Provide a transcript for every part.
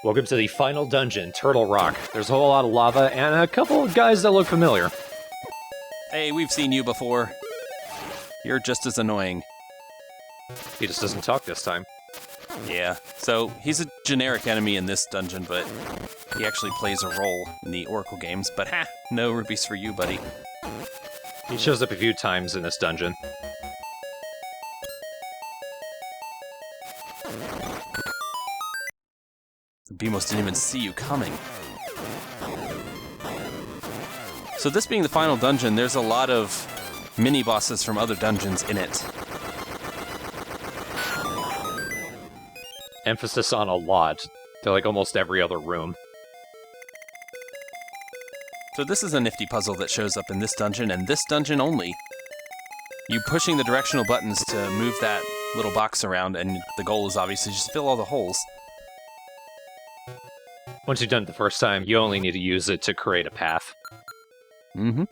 Welcome to the final dungeon, Turtle Rock. There's a whole lot of lava and a couple of guys that look familiar. Hey, we've seen you before. You're just as annoying. He just doesn't talk this time. Yeah, so he's a generic enemy in this dungeon, but he actually plays a role in the Oracle games. But ha, no rupees for you, buddy. He shows up a few times in this dungeon. The Beamos didn't even see you coming. So this being the final dungeon, there's a lot of mini-bosses from other dungeons in it. Emphasis on a lot. They're like almost every other room. So this is a nifty puzzle that shows up in this dungeon, and this dungeon only. You pushing the directional buttons to move that little box around, and the goal is obviously just fill all the holes. Once you've done it the first time, you only need to use it to create a path. Mm-hmm.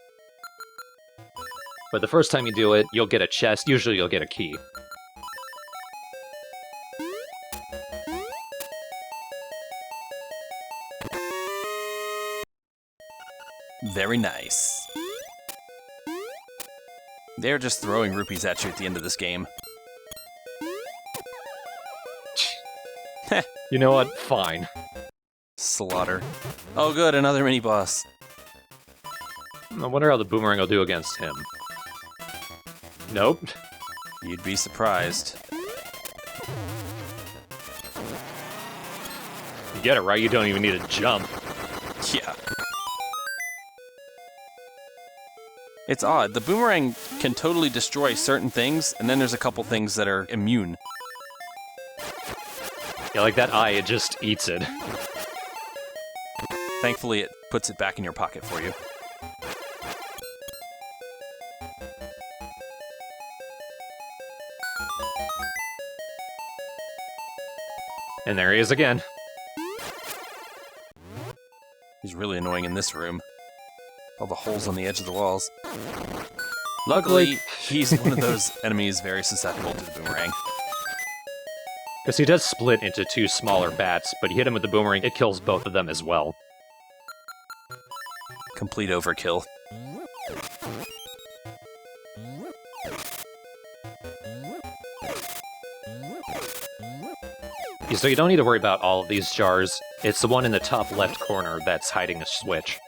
But the first time you do it, you'll get a chest. Usually you'll get a key. Very nice. They're just throwing rupees at you at the end of this game. You know what? Fine. Slaughter. Oh good, another mini-boss. I wonder how the boomerang will do against him. Nope. You'd be surprised. You get it right, you don't even need to jump. Yeah. It's odd. The boomerang can totally destroy certain things, and then there's a couple things that are immune. Yeah, like that eye, it just eats it. Thankfully, it puts it back in your pocket for you. And there he is again. He's really annoying in this room. All the holes on the edge of the walls. Luckily, Luckily, he's one of those enemies very susceptible to the boomerang. because he does split into two smaller bats, but you hit him with the boomerang, it kills both of them as well. Complete overkill. So you don't need to worry about all of these jars. It's the one in the top left corner that's hiding a switch.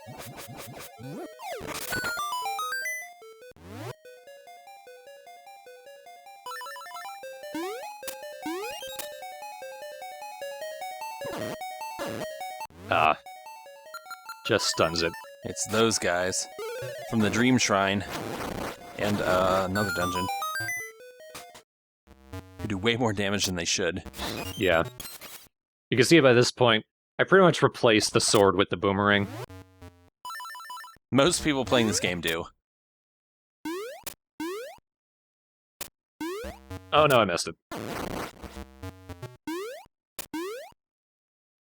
Just stuns it. It's those guys from the Dream Shrine and another dungeon who do way more damage than they should. Yeah. You can see by this point, I pretty much replaced the sword with the boomerang. Most people playing this game do. Oh no, I missed it.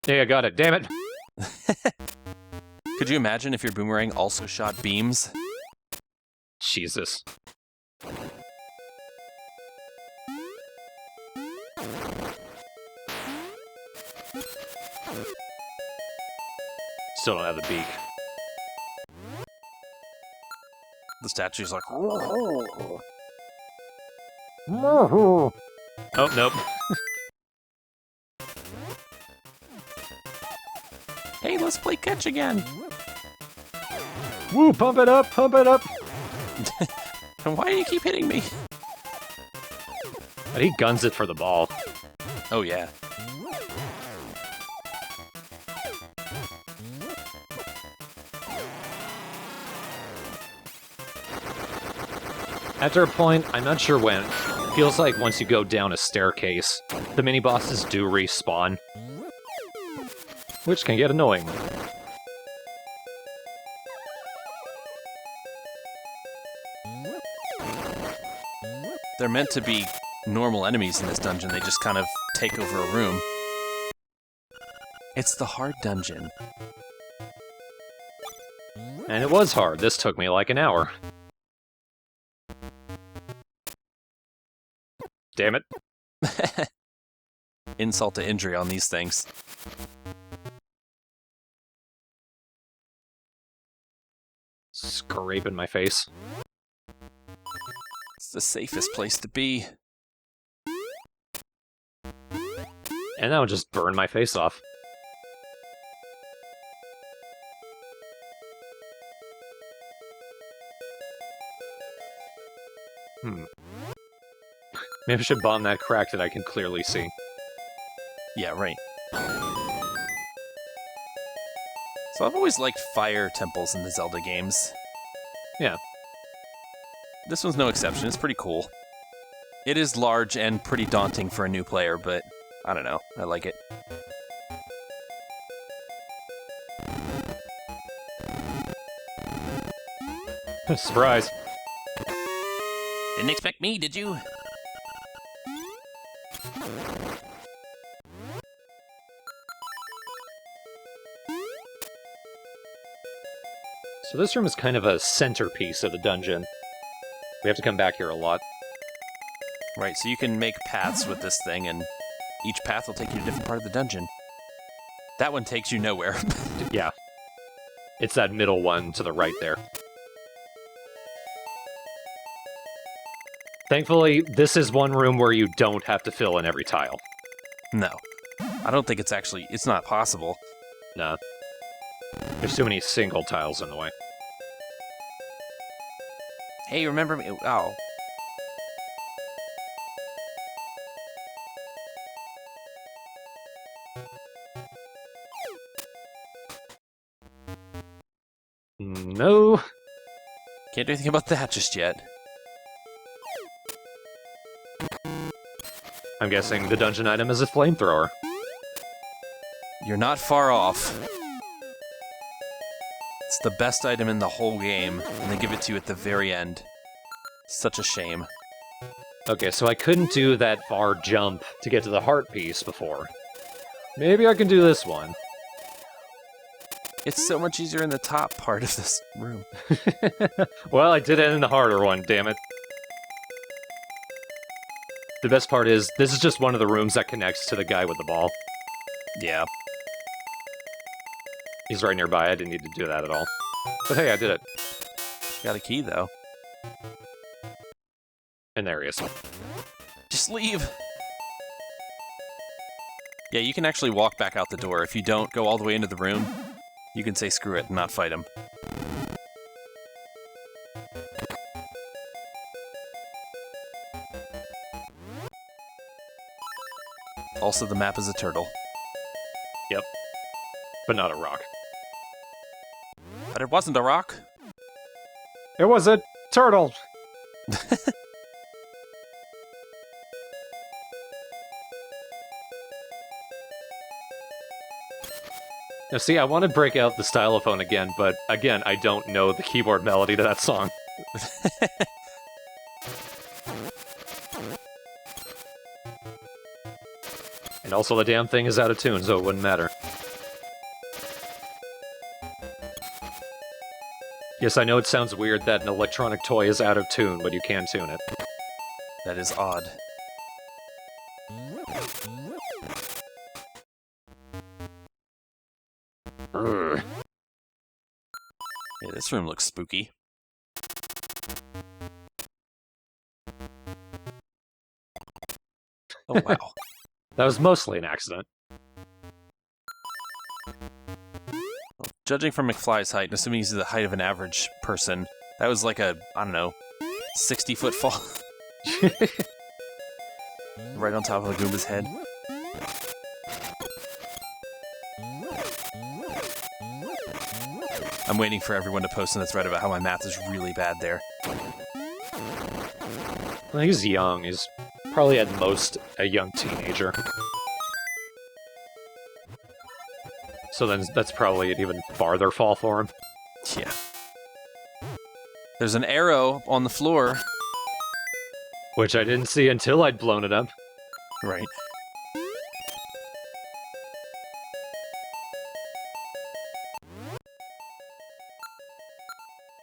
Yeah, I got it. Damn it. Could you imagine if your boomerang also shot beams? Jesus. Still don't have the beak. The statue's like, Oh, nope. hey, let's play catch again. Woo, pump it up, pump it up! And why do you keep hitting me? But he guns it for the ball. Oh, yeah. After a point, I'm not sure when, it feels like once you go down a staircase, the mini-bosses do respawn. Which can get annoying. They're meant to be normal enemies in this dungeon. They just kind of take over a room. It's the hard dungeon. And it was hard. This took me like an hour. Damn it. Insult to injury on these things. scraping my face. It's the safest place to be. And now just burn my face off. Maybe I should bomb that crack that I can clearly see. Yeah, right. So I've always liked fire temples in the Zelda games. Yeah. This one's no exception. It's pretty cool. It is large and pretty daunting for a new player, but I don't know. I like it. Surprise. Didn't expect me, did you? So this room is kind of a centerpiece of the dungeon. We have to come back here a lot. Right, so you can make paths with this thing, and each path will take you to a different part of the dungeon. That one takes you nowhere. Yeah. It's that middle one to the right there. Thankfully, this is one room where you don't have to fill in every tile. No. I don't think it's not possible. Nah. There's too many single tiles in the way. Hey, remember me? Oh. No. Can't do anything about that just yet. I'm guessing the dungeon item is a flamethrower. You're not far off. It's the best item in the whole game, and they give it to you at the very end. Such a shame. Okay, so I couldn't do that far jump to get to the heart piece before. Maybe I can do this one. It's so much easier in the top part of this room. Well, I did it in the harder one, damn it. The best part is, this is just one of the rooms that connects to the guy with the ball. Yeah. He's right nearby, I didn't need to do that at all. But hey, I did it. Got a key, though. And there he is. Just leave! Yeah, you can actually walk back out the door. If you don't go all the way into the room, you can say screw it and not fight him. Also, the map is a turtle. Yep. But not a rock. But it wasn't a rock. It was a turtle! Now see, I want to break out the stylophone again, but again, I don't know the keyboard melody to that song. And also the damn thing is out of tune, so it wouldn't matter. Yes, I know it sounds weird that an electronic toy is out of tune, but you can tune it. That is odd. Urgh. Yeah, this room looks spooky. Oh, wow. That was mostly an accident. Well, judging from McFly's height, and assuming he's the height of an average person, that was like a, I don't know, 60-foot fall. Right on top of the Goomba's head. I'm waiting for everyone to post in the thread about how my math is really bad there. Well, he's young. He's probably at most a young teenager. So then that's probably an even farther fall for him. Yeah. There's an arrow on the floor. Which I didn't see until I'd blown it up. Right.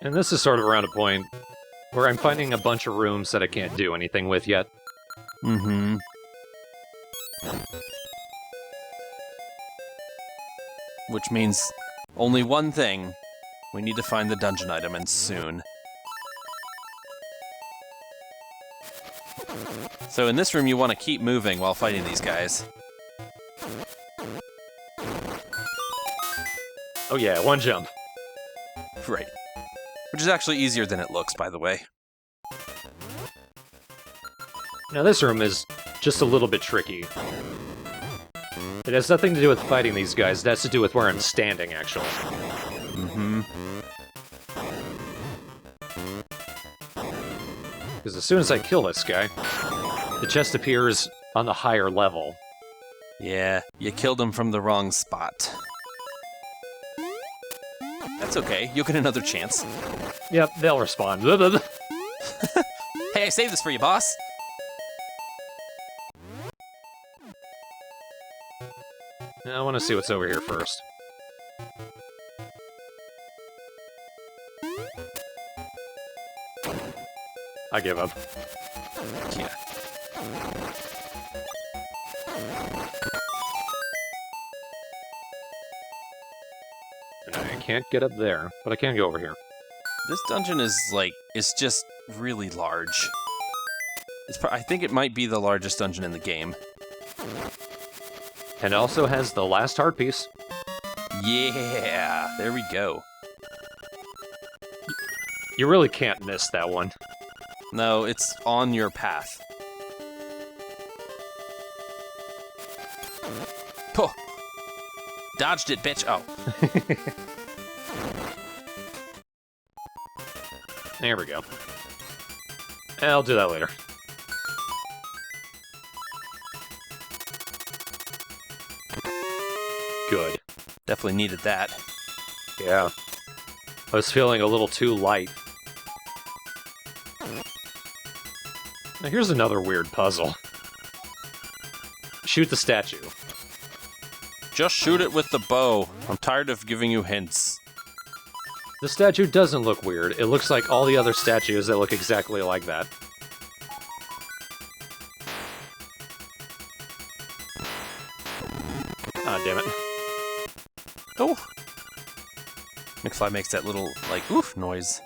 And this is sort of around a point where I'm finding a bunch of rooms that I can't do anything with yet. Mm-hmm. Which means only one thing. We need to find the dungeon item, and soon. So in this room, you want to keep moving while fighting these guys. Oh yeah, one jump. Right. Which is actually easier than it looks, by the way. Now this room is just a little bit tricky. It has nothing to do with fighting these guys, it has to do with where I'm standing, actually. Mm-hmm. Because as soon as I kill this guy, the chest appears on the higher level. Yeah, you killed him from the wrong spot. That's okay, you'll get another chance. Yep, they'll respond. Hey, I saved this for you, boss! I want to see what's over here first. I give up. Yeah. And I can't get up there, but I can go over here. This dungeon is, it's just really large. I think it might be the largest dungeon in the game. And it also has the last heart piece. Yeah, there we go. You really can't miss that one. No, it's on your path. Puh! Dodged it, bitch! Oh. There we go. I'll do that later. Good. Definitely needed that. Yeah. I was feeling a little too light. Now here's another weird puzzle. Shoot the statue. Just shoot it with the bow. I'm tired of giving you hints. The statue doesn't look weird. It looks like all the other statues that look exactly like that. Ah, damn it. Oh! McFly makes that little, oof noise.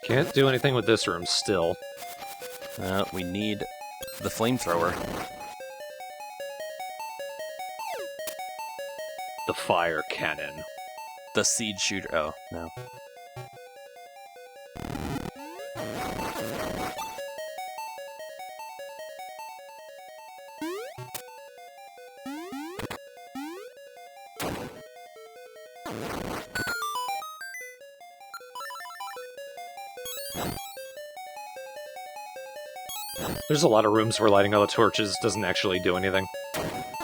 Can't do anything with this room still. We need the flamethrower. The fire cannon. The seed shooter. Oh, no. There's a lot of rooms where lighting all the torches doesn't actually do anything.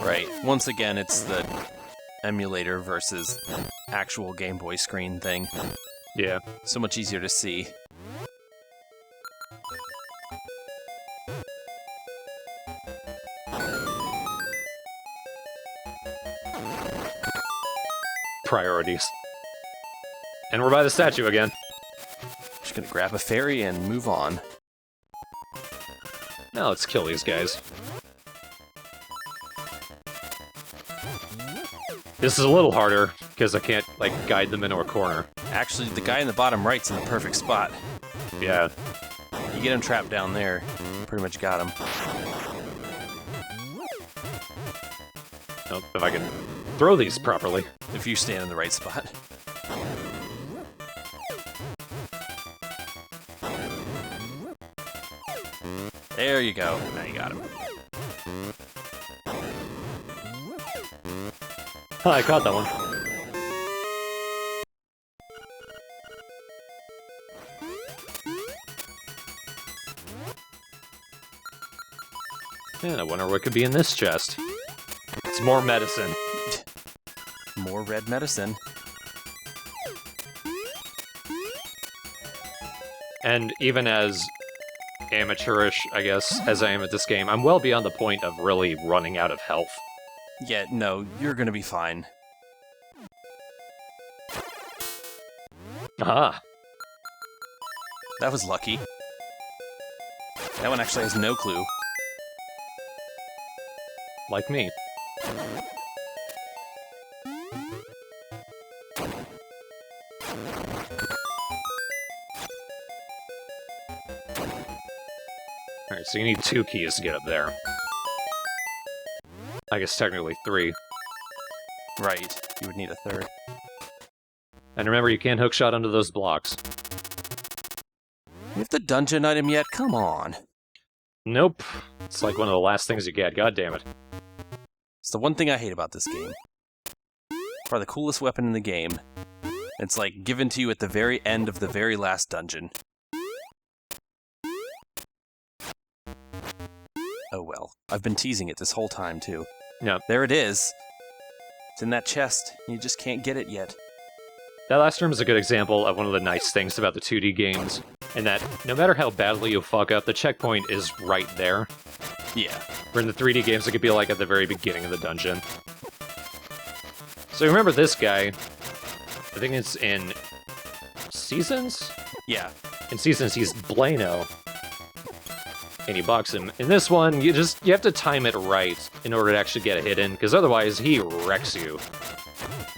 Right. Once again, it's the emulator versus actual Game Boy screen thing. Yeah. So much easier to see. Priorities. And we're by the statue again. Just gonna grab a fairy and move on. Now let's kill these guys. This is a little harder, because I can't, guide them into a corner. Actually, the guy in the bottom right's in the perfect spot. Yeah. You get him trapped down there, you pretty much got him. Oh, if I can throw these properly. If you stand in the right spot. There you go. Now you got him. I caught that one. Yeah, I wonder what could be in this chest. It's more medicine. More red medicine. And even as amateurish, I guess, as I am at this game, I'm well beyond the point of really running out of health. Yeah, no, you're gonna be fine. Aha! That was lucky. That one actually has no clue. Like me. Alright, so you need 2 keys to get up there. I guess technically 3. Right. You would need a third. And remember, you can't hookshot onto those blocks. You have the dungeon item yet? Come on. Nope. It's like one of the last things you get, god damn it. It's the one thing I hate about this game. Probably the coolest weapon in the game. It's like given to you at the very end of the very last dungeon. Oh well. I've been teasing it this whole time, too. Yeah. There it is. It's in that chest, and you just can't get it yet. That last room is a good example of one of the nice things about the 2D games, in that no matter how badly you fuck up, the checkpoint is right there. Yeah. Where in the 3D games, it could be like at the very beginning of the dungeon. So remember this guy, I think it's in Seasons? Yeah. In Seasons, he's Blano. And you box him. In this one, you have to time it right in order to actually get a hit in, because otherwise he wrecks you.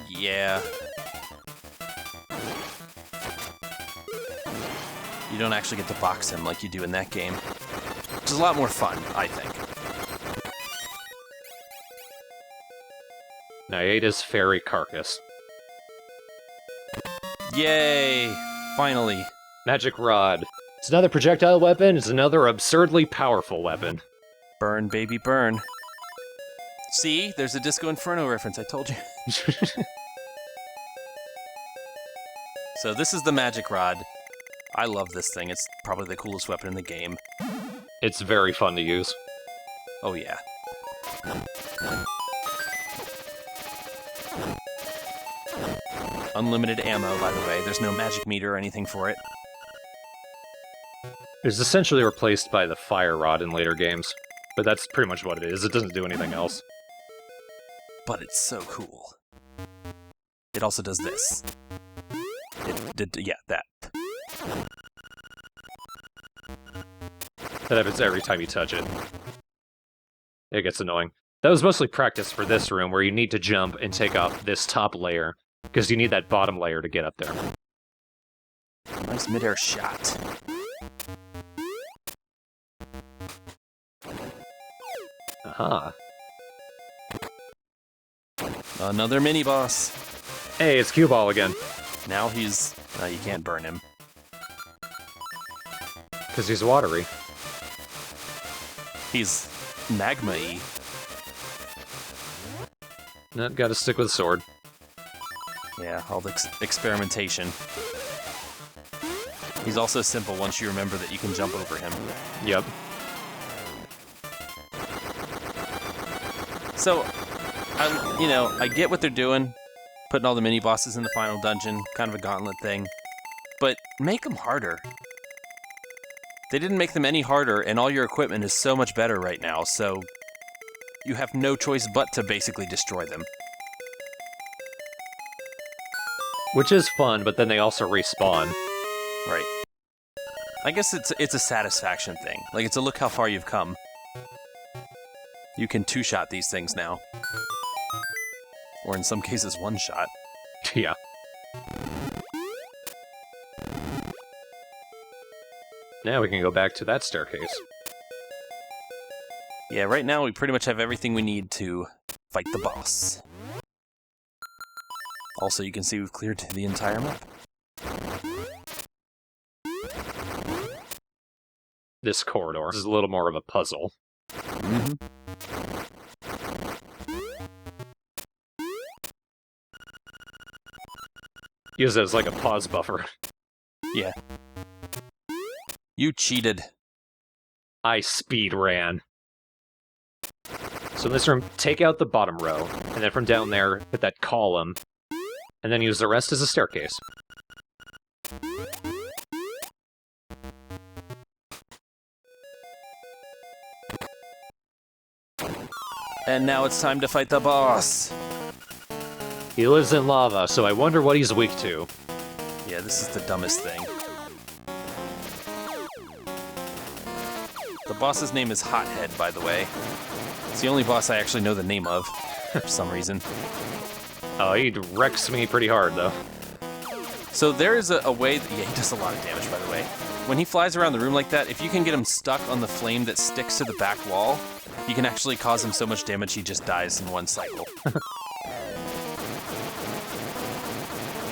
Yeah. You don't actually get to box him like you do in that game. Which is a lot more fun, I think. Naiada's fairy carcass. Yay! Finally. Magic rod. It's another projectile weapon, it's another absurdly powerful weapon. Burn, baby, burn. See? There's a Disco Inferno reference, I told you. So this is the magic rod. I love this thing. It's probably the coolest weapon in the game. It's very fun to use. Oh yeah. Unlimited ammo, by the way. There's no magic meter or anything for it. It's essentially replaced by the fire rod in later games. But that's pretty much what it is. It doesn't do anything else. But it's so cool. It also does this. Yeah, that. That happens every time you touch it. It gets annoying. That was mostly practice for this room, where you need to jump and take off this top layer, because you need that bottom layer to get up there. Nice midair shot. Aha. Another mini-boss. Hey, it's Cue Ball again. Now he's... you can't burn him. Because he's watery. He's magma-y. No, gotta stick with sword. Yeah, all the experimentation. He's also simple once you remember that you can jump over him. Yep. So, I get what they're doing, putting all the mini-bosses in the final dungeon, kind of a gauntlet thing, but make them harder. They didn't make them any harder, and all your equipment is so much better right now, so you have no choice but to basically destroy them. Which is fun, but then they also respawn. Right. I guess it's a satisfaction thing. Like, it's a look how far you've come. You can two-shot these things now. Or in some cases, one-shot. Yeah. Now we can go back to that staircase. Yeah, right now we pretty much have everything we need to fight the boss. Also, you can see we've cleared the entire map. This corridor is a little more of a puzzle. Mm-hmm. Use it as like a pause buffer. Yeah. You cheated. I speed ran. So in this room, take out the bottom row, and then from down there, hit that column, and then use the rest as a staircase. And now it's time to fight the boss. He lives in lava, so I wonder what he's weak to. Yeah, this is the dumbest thing. The boss's name is Hothead, by the way. It's the only boss I actually know the name of, for some reason. Oh, he wrecks me pretty hard, though. So there is a way... yeah, he does a lot of damage, by the way. when he flies around the room like that, if you can get him stuck on the flame that sticks to the back wall, you can actually cause him so much damage he just dies in one cycle.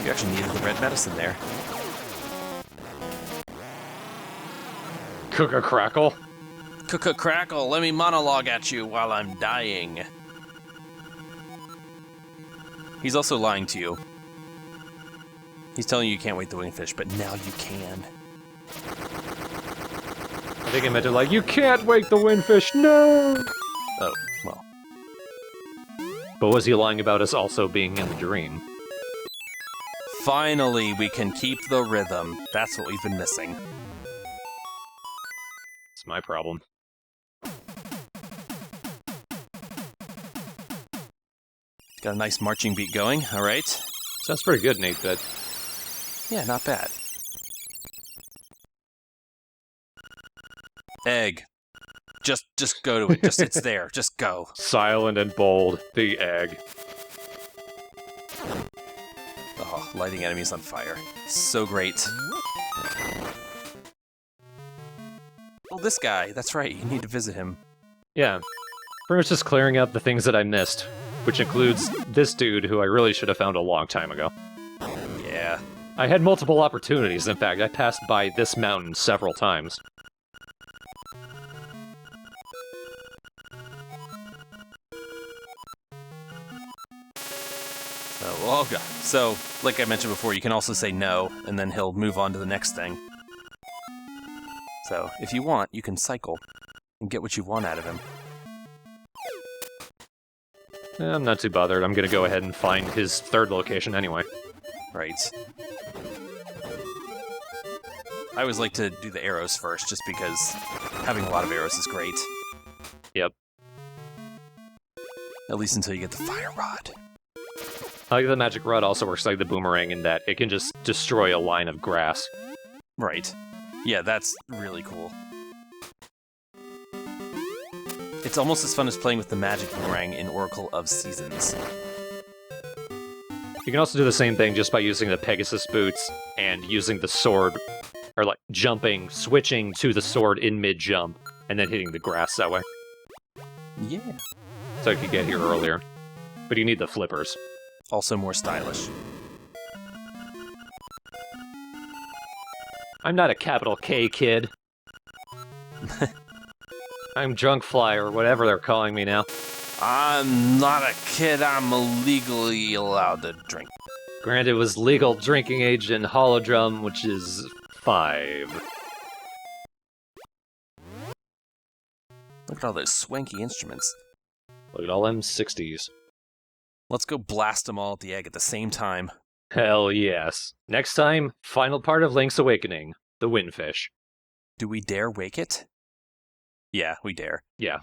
You actually needed the red medicine there. Cook a crackle. Crackle, let me monologue at you while I'm dying. He's also lying to you. He's telling you can't wait the wingfish, but now you can. I think I meant to like, you can't wake the windfish, no! Oh, well. But was he lying about us also being in the dream? Finally, we can keep the rhythm. That's what we've been missing. It's my problem. Got a nice marching beat going, all right. Sounds pretty good, Nate, but... Yeah, not bad. Egg. Just go to it. Just it's there. Just go. Silent and bold, the egg. Oh, lighting enemies on fire. So great. Oh, this guy. That's right. You need to visit him. Yeah. Pretty much just clearing up the things that I missed, which includes this dude who I really should have found a long time ago. Yeah. I had multiple opportunities, in fact. I passed by this mountain several times. Oh, God. So, like I mentioned before, you can also say no, and then he'll move on to the next thing. So, if you want, you can cycle and get what you want out of him. I'm not too bothered. I'm gonna go ahead and find his third location anyway. Right. I always like to do the arrows first, just because having a lot of arrows is great. Yep. At least until you get the fire rod. I like the magic rod also works like the boomerang in that it can just destroy a line of grass. Right. Yeah, that's really cool. It's almost as fun as playing with the magic boomerang in Oracle of Seasons. You can also do the same thing just by using the Pegasus boots and using the sword, or like jumping, switching to the sword in mid-jump, and then hitting the grass that way. Yeah. So I could get here earlier. But you need the flippers. Also more stylish. I'm not a capital K kid. I'm Drunk Fly, or whatever they're calling me now. I'm not a kid, I'm illegally allowed to drink. Granted, it was legal drinking age in Holodrum, which is 5. Look at all those swanky instruments. Look at all them 60s. Let's go blast them all at the egg at the same time. Hell yes. Next time, final part of Link's Awakening, the Windfish. Do we dare wake it? Yeah, we dare. Yeah.